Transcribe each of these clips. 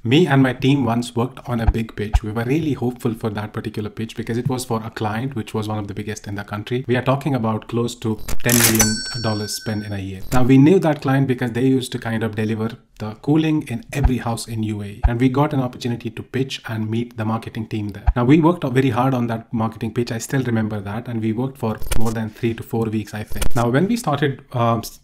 Me and my team once worked on a big pitch. We were really hopeful for that particular pitch because it was for a client which was one of the biggest in the country. We are talking about close to $10 million spent in a year. Now we knew that client because they used to kind of deliver the cooling in every house in UAE, and we got an opportunity to pitch and meet the marketing team there. Now we worked very hard on that marketing pitch. I still remember that, and we worked for more than 3 to 4 weeks, I think. Now when we started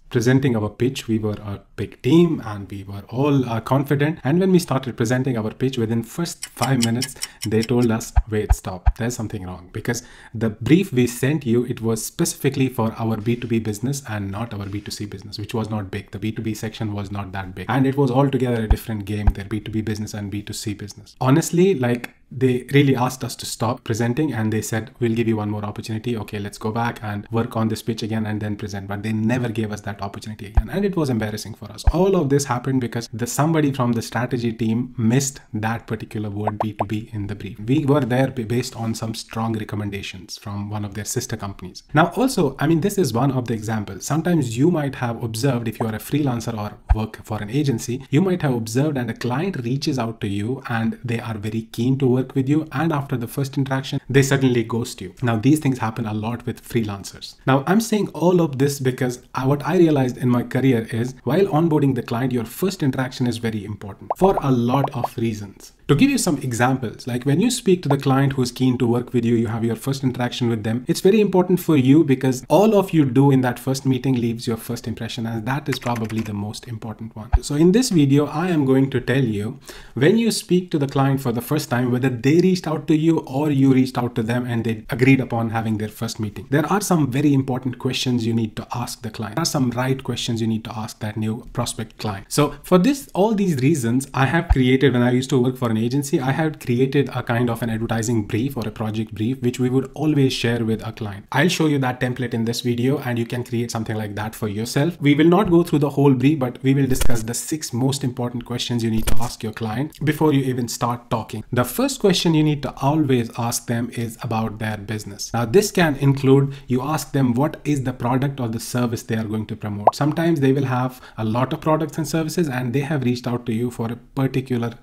presenting our pitch, we were a big team and we were all confident, and when we started presenting our pitch, within first 5 minutes they told us, wait, stop, there's something wrong, because the brief we sent you, it was specifically for our B2B business and not our B2C business, which was not big. The B2B section was not that big, and it was altogether a different game, their B2B business and B2C business. Honestly, like, they really asked us to stop presenting, and they said, we'll give you one more opportunity. Okay, let's go back and work on this pitch again and then present. But they never gave us that opportunity again, and it was embarrassing for us. All of this happened because somebody from the strategy team missed that particular word B2B in the brief. We were there based on some strong recommendations from one of their sister companies. Now also, I mean, this is one of the examples. Sometimes you might have observed, if you are a freelancer or work for an agency, you might have observed and a client reaches out to you and they are very keen to work with you, and after the first interaction they suddenly ghost you. Now these things happen a lot with freelancers. Now I'm saying all of this because what I realized in my career is, while onboarding the client, your first interaction is very important for a lot of reasons. To give you some examples, like when you speak to the client who's keen to work with you, you have your first interaction with them. It's very important for you because all of you do in that first meeting leaves your first impression, and that is probably the most important one. So in this video, I am going to tell you, when you speak to the client for the first time, whether they reached out to you or you reached out to them and they agreed upon having their first meeting, there are some very important questions you need to ask the client. There are some right questions you need to ask that new prospect client. So for this, all these reasons, I have created, when I used to work for an agency, I had created a kind of an advertising brief or a project brief, which we would always share with a client. I'll show you that template in this video, and you can create something like that for yourself. We will not go through the whole brief, but we will discuss the 6 most important questions you need to ask your client before you even start talking. The first question you need to always ask them is about their business. Now this can include, you ask them what is the product or the service they are going to promote. Sometimes they will have a lot of products and services, and they have reached out to you for a particular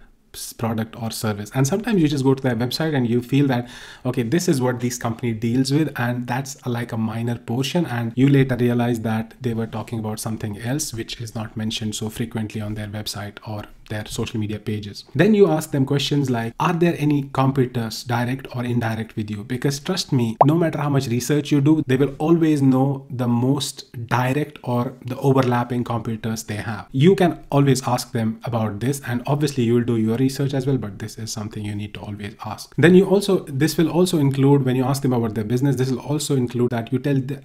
product or service, and sometimes you just go to their website and you feel that, okay, this is what this company deals with, and that's like a minor portion, and you later realize that they were talking about something else which is not mentioned so frequently on their website or their social media pages. Then you ask them questions like, are there any competitors, direct or indirect, with you? Because trust me, no matter how much research you do, they will always know the most direct or the overlapping competitors they have. You can always ask them about this, and obviously you will do your research as well, but this is something you need to always ask. Then this will also include, when you ask them about their business, this will also include that you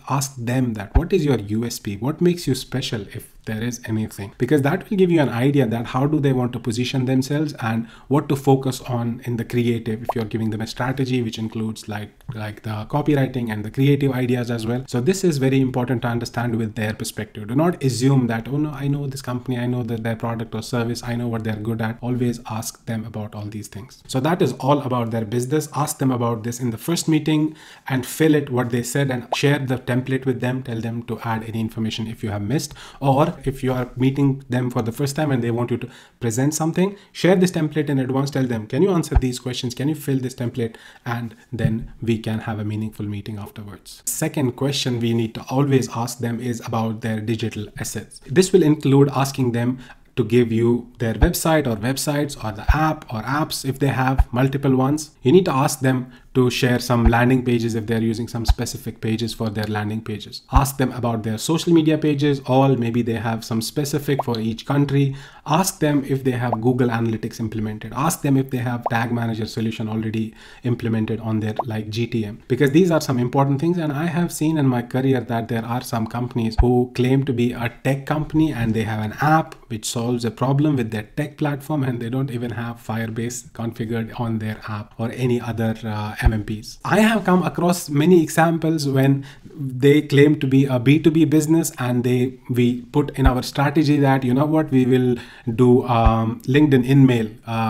ask them that, what is your USP? What makes you special, if there is anything? Because that will give you an idea that how do they want to position themselves and what to focus on in the creative, if you're giving them a strategy which includes like the copywriting and the creative ideas as well. So this is very important to understand with their perspective. Do not assume that, oh no, I know this company, I know that their product or service, I know what they're good at. Always ask them about all these things. So that is all about their business. Ask them about this in the first meeting and fill it what they said, and share the template with them. Tell them to add any information if you have missed, or if you are meeting them for the first time and they want you to present something, share this template in advance. Tell them, can you answer these questions? Can you fill this template? And then we can have a meaningful meeting afterwards. Second question we need to always ask them is about their digital assets. This will include asking them to give you their website or websites, or the app or apps if they have multiple ones. You need to ask them to share some landing pages if they're using some specific pages for their landing pages. Ask them about their social media pages, or maybe they have some specific for each country. Ask them if they have Google Analytics implemented. Ask them if they have Tag Manager solution already implemented on their like GTM, because these are some important things. And I have seen in my career that there are some companies who claim to be a tech company and they have an app which solves a problem with their tech platform, and they don't even have Firebase configured on their app or any other MMPs. I have come across many examples when they claim to be a B2B business, and we put in our strategy that, you know what, we will do LinkedIn in-mail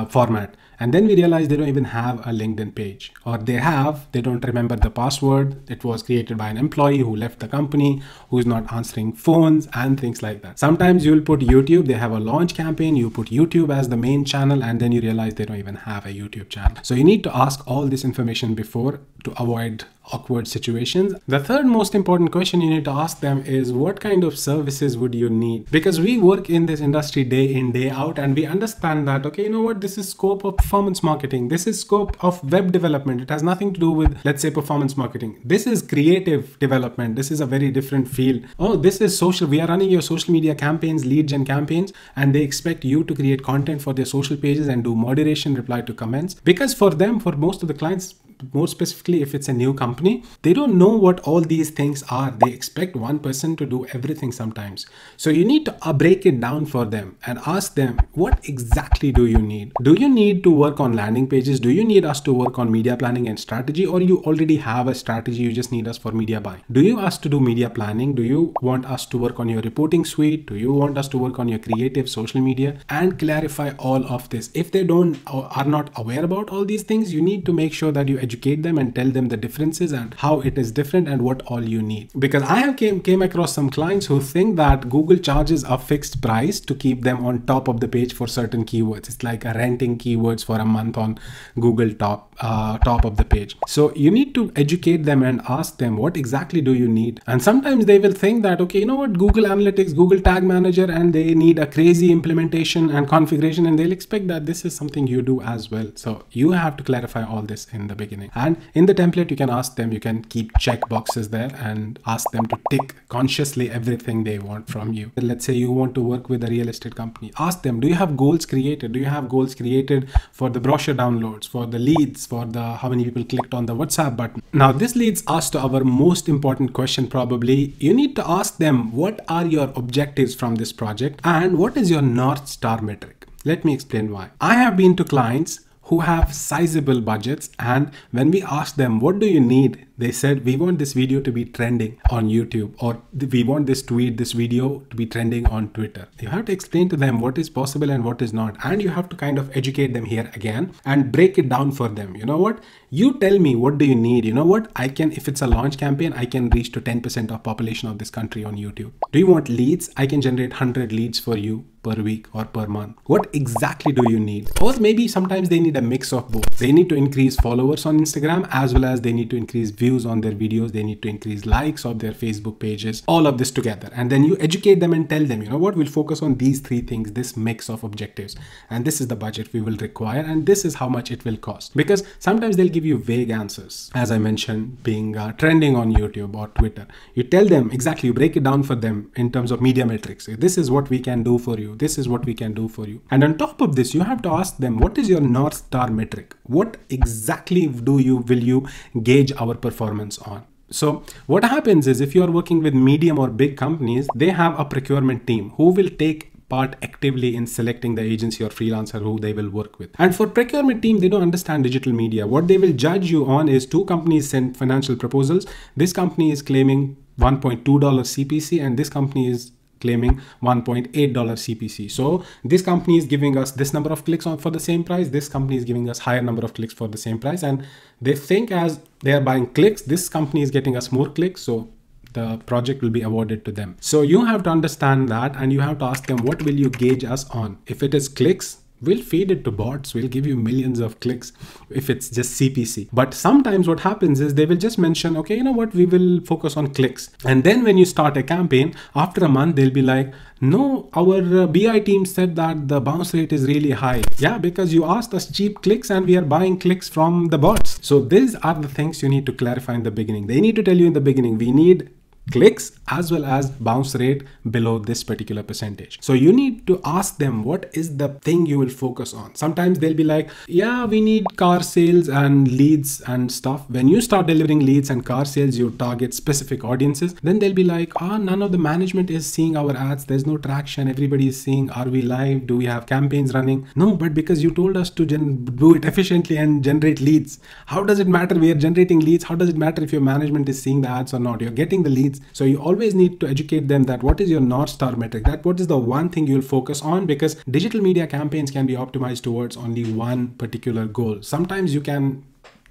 format. And then we realize they don't even have a LinkedIn page, or they don't remember the password. It was created by an employee who left the company, who's not answering phones and things like that. Sometimes you'll put YouTube, they have a launch campaign, you put YouTube as the main channel, and then you realize they don't even have a YouTube channel. So you need to ask all this information before to avoid awkward situations. The third most important question you need to ask them is, what kind of services would you need? Because we work in this industry day in, day out, and we understand that, okay, you know what, this is scope of performance marketing. This is scope of web development. It has nothing to do with, let's say, performance marketing. This is creative development. This is a very different field. Oh, this is social. We are running your social media campaigns, lead gen campaigns, and they expect you to create content for their social pages and do moderation, reply to comments. Because for them, for most of the clients, more specifically if it's a new company, they don't know what all these things are. They expect one person to do everything sometimes. So you need to break it down for them and ask them, what exactly do you need? Do you need to work on landing pages? Do you need us to work on media planning and strategy? Or you already have a strategy, you just need us for media buying? Do you ask to do media planning? Do you want us to work on your reporting suite? Do you want us to work on your creative social media? And clarify all of this. If they are not aware about all these things, you need to make sure that you educate them and tell them the differences and how it is different and what all you need. Because I have came across some clients who think that Google charges a fixed price to keep them on top of the page for certain keywords. It's like a renting keywords for a month on Google top of the page. So you need to educate them and ask them, what exactly do you need? And sometimes they will think that, okay, you know what, Google Analytics, Google Tag Manager, and they need a crazy implementation and configuration, and they'll expect that this is something you do as well. So you have to clarify all this in the beginning. And in the template, you can ask them, you can keep check boxes there and ask them to tick consciously everything they want from you. Let's say you want to work with a real estate company. Ask them, do you have goals created? Do you have goals created for the brochure downloads, for the leads, for the how many people clicked on the WhatsApp button? Now, this leads us to our most important question probably. You need to ask them, what are your objectives from this project and what is your North Star metric? Let me explain why. I have been to clients who have sizable budgets, and when we asked them, what do you need? They said, we want this video to be trending on YouTube, or we want this tweet, this video to be trending on Twitter. You have to explain to them what is possible and what is not. And you have to kind of educate them here again and break it down for them. You know what? You tell me, what do you need? You know what? I can, if it's a launch campaign, I can reach to 10% of population of this country on YouTube. Do you want leads? I can generate 100 leads for you per week or per month. What exactly do you need? Or maybe sometimes they need a mix of both. They need to increase followers on Instagram, as well as they need to increase views on their videos. They need to increase likes of their Facebook pages, all of this together. And then you educate them and tell them, you know what, we'll focus on these three things, this mix of objectives. And this is the budget we will require. And this is how much it will cost. Because sometimes they'll give you vague answers. As I mentioned, being trending on YouTube or Twitter. You tell them exactly, you break it down for them in terms of media metrics. This is what we can do for you. This is what we can do for you. And on top of this, you have to ask them, what is your North Star metric? What exactly will you gauge our performance on? So what happens is, if you are working with medium or big companies, they have a procurement team who will take part actively in selecting the agency or freelancer who they will work with. And for procurement team, they don't understand digital media. What they will judge you on is, two companies send financial proposals. This company is claiming $1.2 CPC and this company is claiming $1.8 CPC. So this company is giving us this number of clicks for the same price. This company is giving us higher number of clicks for the same price. And they think as they are buying clicks, this company is getting us more clicks. So the project will be awarded to them. So you have to understand that, and you have to ask them, what will you gauge us on? If it is clicks, we'll feed it to bots. We'll give you millions of clicks if it's just CPC. But sometimes what happens is they will just mention, okay, you know what, we will focus on clicks. And then when you start a campaign, after a month, they'll be like, no, our BI team said that the bounce rate is really high. Yeah, because you asked us cheap clicks and we are buying clicks from the bots. So these are the things you need to clarify in the beginning. They need to tell you in the beginning, we need clicks as well as bounce rate below this particular percentage. So you need to ask them, what is the thing you will focus on? Sometimes they'll be like, yeah, we need car sales and leads and stuff. When you start delivering leads and car sales, you target specific audiences. Then they'll be like, none of the management is seeing our ads. There's no traction. Everybody is seeing, are we live? Do we have campaigns running? No, but because you told us to do it efficiently and generate leads. How does it matter? We are generating leads. How does it matter if your management is seeing the ads or not? You're getting the leads. So you always need to educate them that what is your North Star metric, that what is the one thing you'll focus on, because digital media campaigns can be optimized towards only one particular goal. Sometimes you can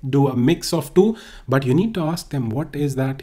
do a mix of two, but you need to ask them what is that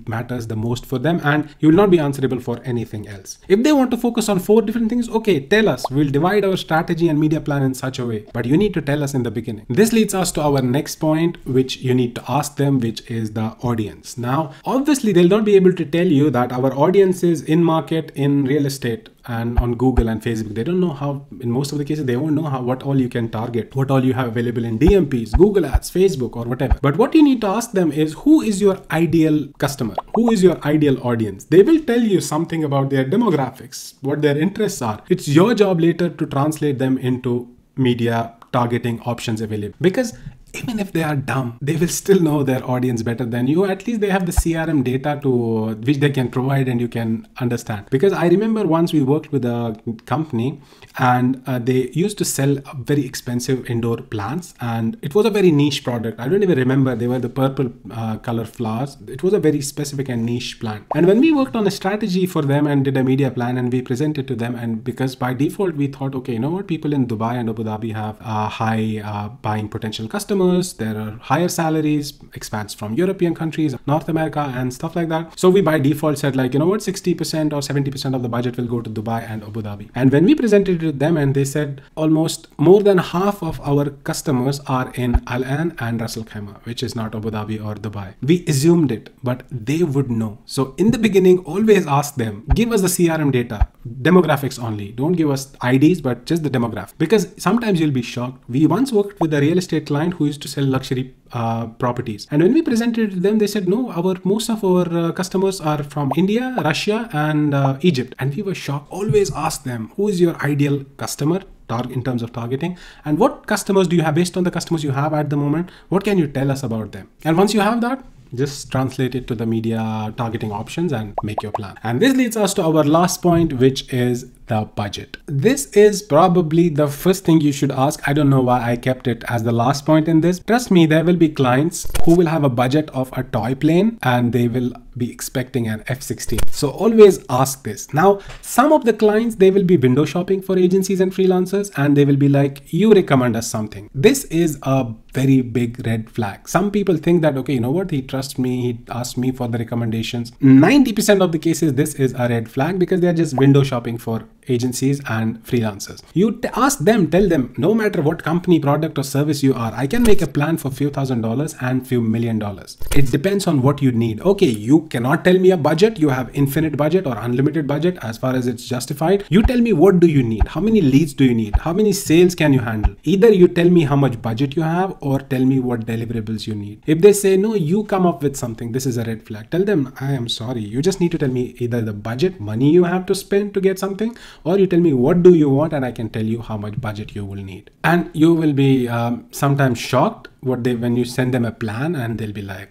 matters the most for them, and you will not be answerable for anything else. If they want to focus on 4 different things, okay, tell us, we'll divide our strategy and media plan in such a way, but you need to tell us in the beginning. This leads us to our next point, which you need to ask them, which is the audience. Now obviously they'll not be able to tell you that our audience is in market in real estate and on Google and Facebook. They don't know how, in most of the cases, they won't know what all you can target, what all you have available in DMPs, Google Ads, Facebook, or whatever. But what you need to ask them is, who is your ideal customer? Who is your ideal audience? They will tell you something about their demographics, what their interests are. It's your job later to translate them into media targeting options available, because even if they are dumb, they will still know their audience better than you. At least they have the CRM data to which they can provide and you can understand. Because I remember once we worked with a company and they used to sell very expensive indoor plants, and it was a very niche product. I don't even remember, they were the purple color flowers. It was a very specific and niche plant. And when we worked on a strategy for them and did a media plan and we presented to them, and because by default we thought, okay, you know what, people in Dubai and Abu Dhabi have high buying potential customers, there are higher salaries, expats from European countries, North America and stuff like that. So we by default said, like, you know what, 60% or 70% of the budget will go to Dubai and Abu Dhabi. And when we presented it to them, and they said almost more than half of our customers are in Al Ain and Ras Al Khaimah, which is not Abu Dhabi or Dubai. We assumed it, but they would know. So in the beginning, always ask them, give us the CRM data, demographics only. Don't give us IDs, but just the demographics, because sometimes you'll be shocked. We once worked with a real estate client who used to sell luxury properties, and when we presented it to them, they said, no, most of our customers are from India, Russia and Egypt. And we were shocked. Always ask them, who is your ideal customer in terms of targeting, and what customers do you have? Based on the customers you have at the moment, what can you tell us about them? And once you have that, just translate it to the media targeting options and make your plan. And this leads us to our last point, which is the budget. This is probably the first thing you should ask. I don't know why I kept it as the last point in this. Trust me, there will be clients who will have a budget of a toy plane and they will be expecting an F-16. So always ask this. Now, some of the clients, they will be window shopping for agencies and freelancers, and they will be like, you recommend us something. This is a very big red flag. Some people think that, okay, you know what, he trusts me, he asked me for the recommendations. 90% of the cases, this is a red flag, because they're just window shopping for agencies and freelancers. You ask them, tell them, no matter what company, product or service you are, I can make a plan for few $1,000s and few $1 million. It depends on what you need. Okay, you cannot tell me a budget. You have infinite budget or unlimited budget as far as it's justified. You tell me, what do you need? How many leads do you need? How many sales can you handle? Either you tell me how much budget you have, or tell me what deliverables you need. If they say, no, you come up with something, this is a red flag. Tell them, I am sorry. You just need to tell me either the budget, money you have to spend to get something, or you tell me what do you want, and I can tell you how much budget you will need. And you will be sometimes shocked when you send them a plan, and they'll be like,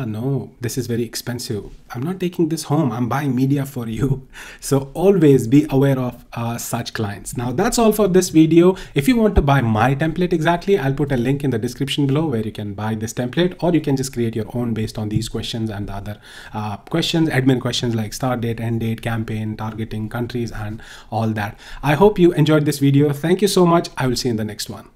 no, this is very expensive. I'm not taking this home. I'm buying media for you. So always be aware of such clients. Now that's all for this video. If you want to buy my template exactly, I'll put a link in the description below where you can buy this template, or you can just create your own based on these questions and the other questions, admin questions like start date, end date, campaign, targeting, countries, and all that. I hope you enjoyed this video. Thank you so much. I will see you in the next one.